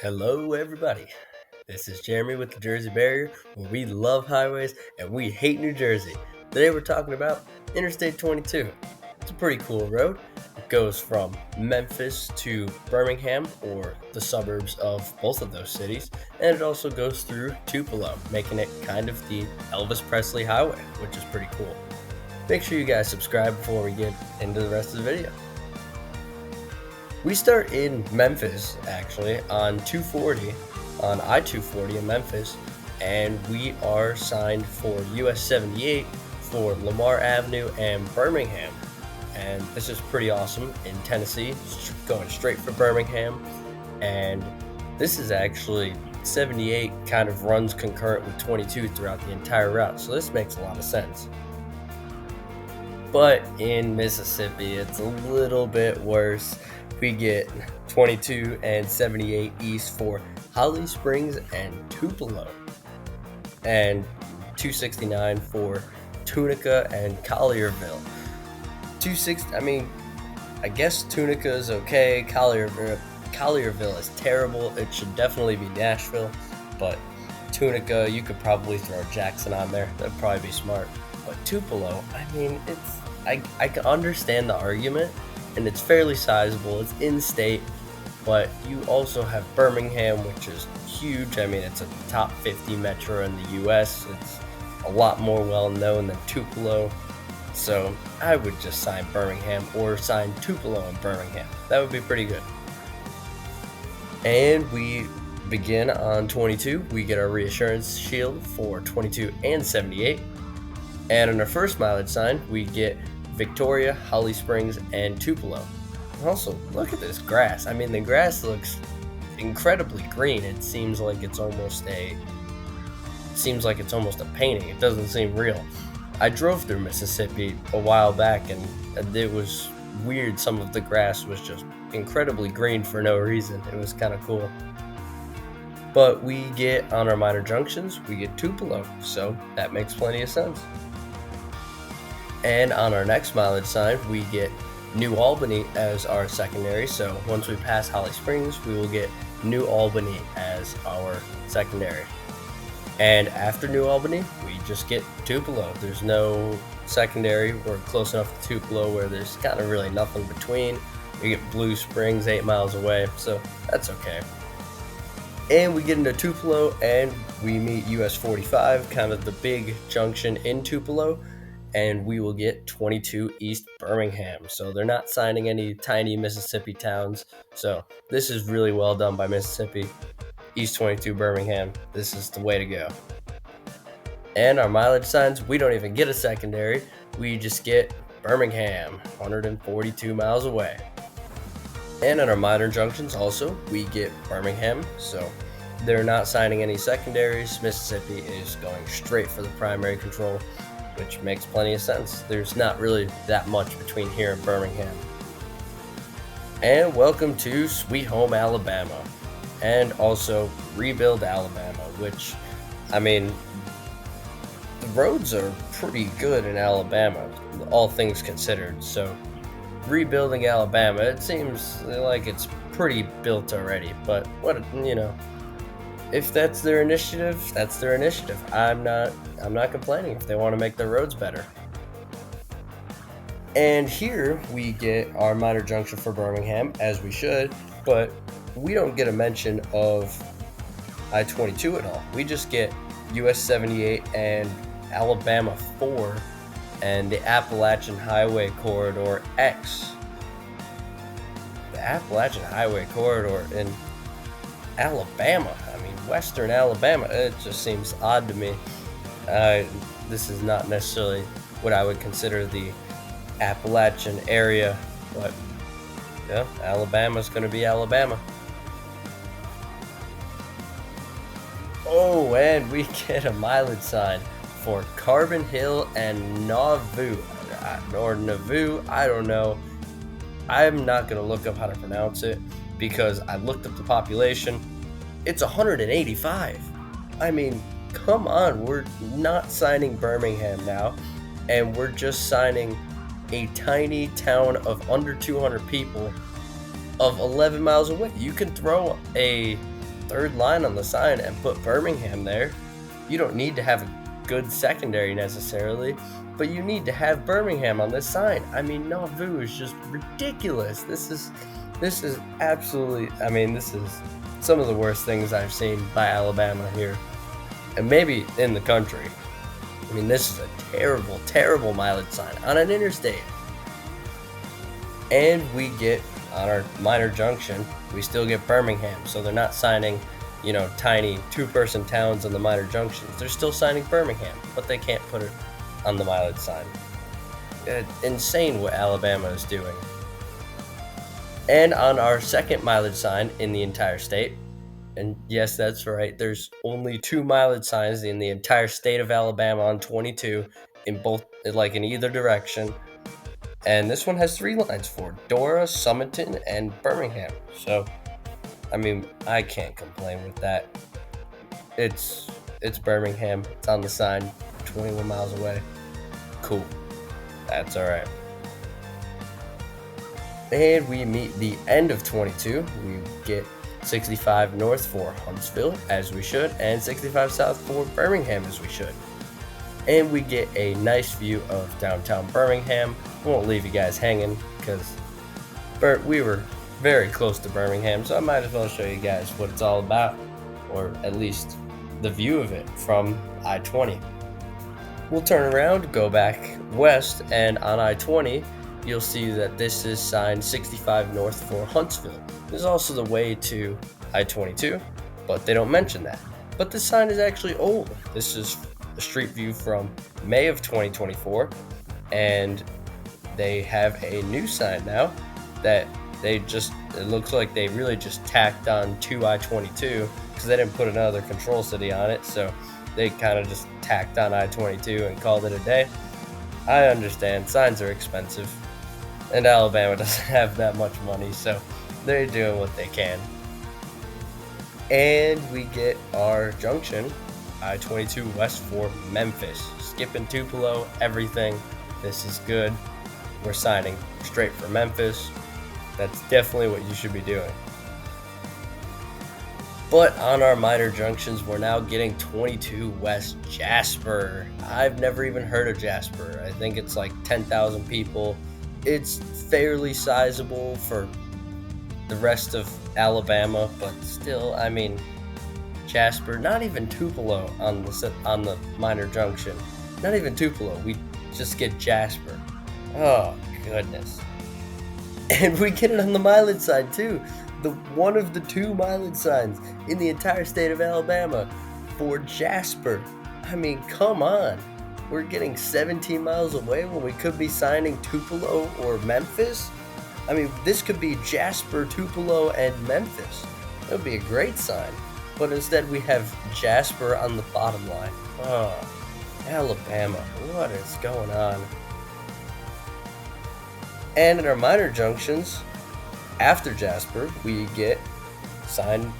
Hello, everybody. This is Jeremy with the Jersey Barrier, where we love highways and we hate New Jersey. Today we're talking about Interstate 22. It's a pretty cool road. It goes from Memphis to Birmingham, or the suburbs of both of those cities, and it also goes through Tupelo, making it kind of the Elvis Presley highway, which is pretty cool. Make sure you guys subscribe before we get into the rest of the video. We start in Memphis, actually, on 240, on I-240 in Memphis, and we are signed for US 78 for Lamar Avenue and Birmingham. And this is pretty awesome in Tennessee, going straight for Birmingham. And this is actually 78 kind of runs concurrent with 22 throughout the entire route, so this makes a lot of sense. But in Mississippi, it's a little bit worse. We get 22 and 78 east for Holly Springs and Tupelo, and 269 for Tunica and Collierville. I guess Tunica is okay. Collierville is terrible. It should definitely be Nashville, but Tunica, you could probably throw Jackson on there. That'd probably be smart. But Tupelo, I can understand the argument, and it's fairly sizable. It's in-state, but you also have Birmingham, which is huge. It's a top 50 metro in the U.S. It's a lot more well-known than Tupelo. So I would just sign Birmingham or sign Tupelo in Birmingham. That would be pretty good. And we begin on 22. We get our reassurance shield for 22 and 78. And on our first mileage sign, we get Victoria, Holly Springs, and Tupelo. Also, look at this grass. The grass looks incredibly green. It seems like it's almost a painting. It doesn't seem real. I drove through Mississippi a while back, and it was weird. Some of the grass was just incredibly green for no reason. It was kind of cool. But we get, on our minor junctions, we get Tupelo, so that makes plenty of sense. And on our next mileage sign, we get New Albany as our secondary. So once we pass Holly Springs, we will get New Albany as our secondary. And after New Albany, we just get Tupelo. There's no secondary. We're close enough to Tupelo where there's kind of really nothing between. We get Blue Springs 8 miles away, so that's okay. And we get into Tupelo, and we meet US 45, kind of the big junction in Tupelo. And we will get 22 East Birmingham. So they're not signing any tiny Mississippi towns. So this is really well done by Mississippi. East 22 Birmingham, this is the way to go. And our mileage signs, we don't even get a secondary. We just get Birmingham, 142 miles away. And on our minor junctions also, we get Birmingham. So they're not signing any secondaries. Mississippi is going straight for the primary control, which makes plenty of sense. There's not really that much between here and Birmingham. And welcome to Sweet Home Alabama, and also Rebuild Alabama, which, the roads are pretty good in Alabama, all things considered. So rebuilding Alabama, it seems like it's pretty built already, but if that's their initiative, that's their initiative. I'm not complaining if they want to make their roads better. And here we get our minor junction for Birmingham, as we should, but we don't get a mention of I-22 at all. We just get US 78 and Alabama 4 and the Appalachian Highway Corridor X. The Appalachian Highway Corridor in Alabama. Western Alabama. It just seems odd to me. This is not necessarily what I would consider the Appalachian area, but yeah, Alabama's going to be Alabama. Oh, and we get a mileage sign for Carbon Hill and Nauvoo, or Nauvoo, I don't know. I'm not going to look up how to pronounce it because I looked up the population. It's 185. Come on, we're not signing Birmingham now, and we're just signing a tiny town of under 200 people of 11 miles away. You can throw a third line on the sign and put Birmingham there. You don't need to have a good secondary necessarily, but you need to have Birmingham on this sign. I mean, Nauvoo is just ridiculous. This is absolutely, I mean, this is some of the worst things I've seen by Alabama here, and maybe in the country. I mean, this is a terrible, terrible mileage sign on an interstate. And we get, on our minor junction, we still get Birmingham, so they're not signing, tiny two-person towns on the minor junctions. They're still signing Birmingham, but they can't put it on the mileage sign. Insane what Alabama is doing. And on our second mileage sign in the entire state, and yes, that's right, there's only 2 mileage signs in the entire state of Alabama on 22 in both, like in either direction. And this one has 3 lines for Dora, Summerton, and Birmingham. So, I mean, I can't complain with that. It's Birmingham. It's on the sign, 21 miles away. Cool. That's all right. And we meet the end of 22. We get 65 north for Huntsville, as we should, and 65 south for Birmingham, as we should. And we get a nice view of downtown Birmingham. Won't leave you guys hanging because we were very close to Birmingham, so I might as well show you guys what it's all about, or at least the view of it from I-20. We'll turn around, go back west, and on I-20, you'll see that this is signed 65 north for Huntsville. There's also the way to I-22, but they don't mention that. But this sign is actually old. This is a street view from May of 2024, and they have a new sign now that it looks like they really just tacked on to I-22 because they didn't put another control city on it, so they kind of just tacked on I-22 and called it a day. I understand, signs are expensive, and Alabama doesn't have that much money, so they're doing what they can. And we get our junction, I-22 west for Memphis. Skipping Tupelo, everything. This is good. We're signing straight for Memphis. That's definitely what you should be doing. But on our minor junctions, we're now getting 22 West Jasper. I've never even heard of Jasper. I think it's like 10,000 people. It's fairly sizable for the rest of Alabama, but still, I mean, Jasper, not even Tupelo on the minor junction. Not even Tupelo. We just get Jasper. Oh, goodness. And we get it on the mileage side, too. One of the 2 mileage signs in the entire state of Alabama for Jasper. I mean, come on. We're getting 17 miles away when we could be signing Tupelo or Memphis. I mean, this could be Jasper, Tupelo, and Memphis. That would be a great sign. But instead we have Jasper on the bottom line. Oh, Alabama, what is going on? And in our minor junctions, after Jasper, we get signed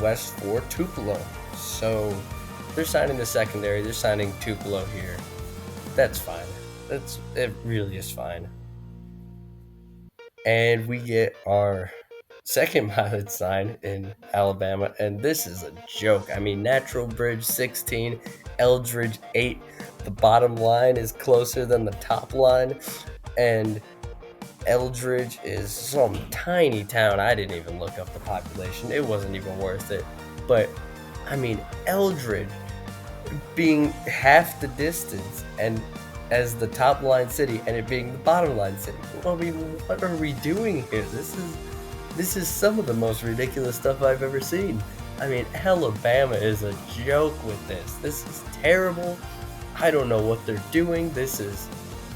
west for Tupelo. So they're signing the secondary, they're signing Tupelo here. That's fine. It really is fine. And we get our second mileage sign in Alabama, and this is a joke. I mean, Natural Bridge 16, Eldridge 8. The bottom line is closer than the top line, and Eldridge is some tiny town. I didn't even look up the population. It wasn't even worth it. But, I mean, Eldridge being half the distance and as the top line city and it being the bottom line city. I mean, what are we doing here? This is some of the most ridiculous stuff I've ever seen. I mean, Alabama is a joke with this. This is terrible. I don't know what they're doing.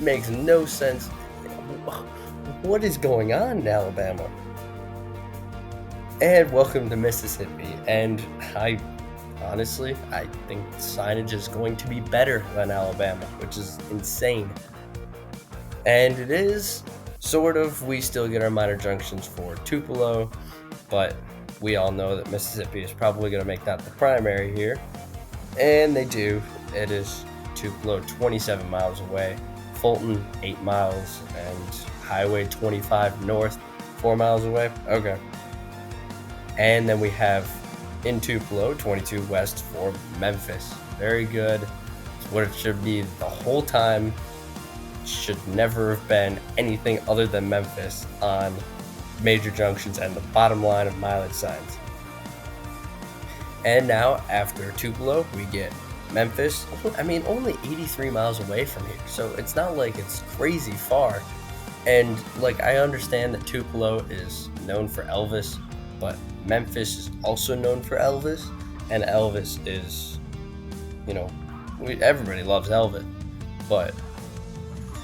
Makes no sense. What is going on in Alabama? And welcome to Mississippi. And I think signage is going to be better than Alabama, which is insane. And it is sort of. We still get our minor junctions for Tupelo, but we all know that Mississippi is probably going to make that the primary here. And they do. It is Tupelo, 27 miles away. Fulton, 8 miles. And Highway 25 north, 4 miles away. Okay. And then we have in Tupelo, 22 west for Memphis. Very good. It's what it should be the whole time. Should never have been anything other than Memphis on major junctions and the bottom line of mileage signs. And now, after Tupelo, we get Memphis. I mean, only 83 miles away from here, so it's not like it's crazy far. And like, I understand that Tupelo is known for Elvis, but Memphis is also known for Elvis, and Elvis is, everybody loves Elvis, but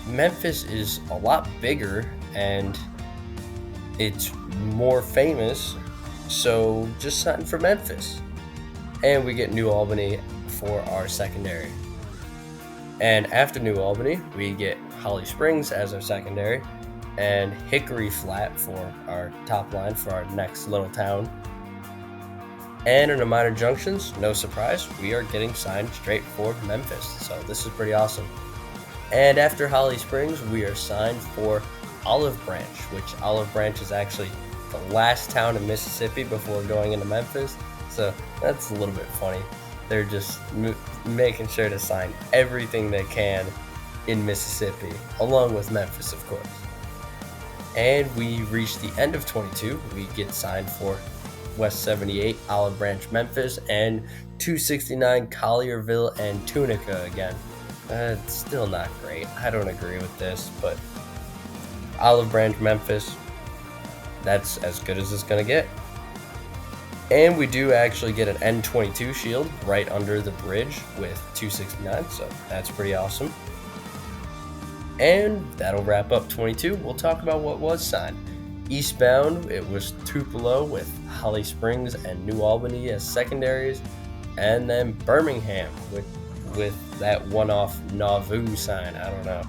Memphis is a lot bigger and it's more famous, so just sign for Memphis. And we get New Albany for our secondary. And after New Albany, we get Holly Springs as our secondary, and Hickory Flat for our top line for our next little town. And in the minor junctions, no surprise, we are getting signed straight for Memphis, so this is pretty awesome. And after Holly Springs, we are signed for Olive Branch, which Olive Branch is actually the last town in Mississippi before going into Memphis, so that's a little bit funny. They're just making sure to sign everything they can in Mississippi, along with Memphis, of course. And we reach the end of 22. We get signed for West 78, Olive Branch, Memphis, and 269 Collierville and Tunica again. It's still not great. I don't agree with this, but Olive Branch, Memphis, that's as good as it's going to get. And we do actually get an N22 shield right under the bridge with 269, so that's pretty awesome. And that'll wrap up 22. We'll talk about what was signed. Eastbound, it was Tupelo with Holly Springs and New Albany as secondaries, and then Birmingham with that one-off Nauvoo sign, I don't know.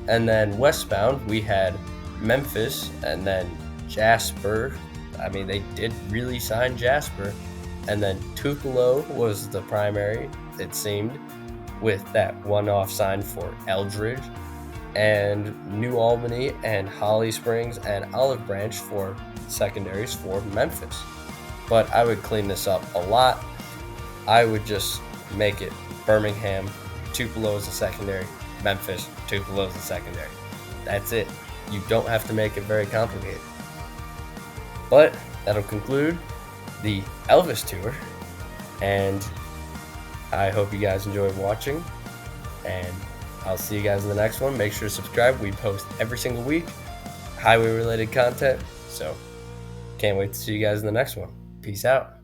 And then westbound, we had Memphis and then Jasper. I mean, they did really sign Jasper. And then Tupelo was the primary, it seemed, with that one-off sign for Eldridge. And New Albany and Holly Springs and Olive Branch for secondaries for Memphis. But I would clean this up a lot. I would just make it Birmingham, Tupelo is a secondary, Memphis, Tupelo is a secondary. That's it. You don't have to make it very complicated. But that'll conclude the Elvis tour, and I hope you guys enjoyed watching, and I'll see you guys in the next one. Make sure to subscribe. We post every single week highway related content, so can't wait to see you guys in the next one. Peace out.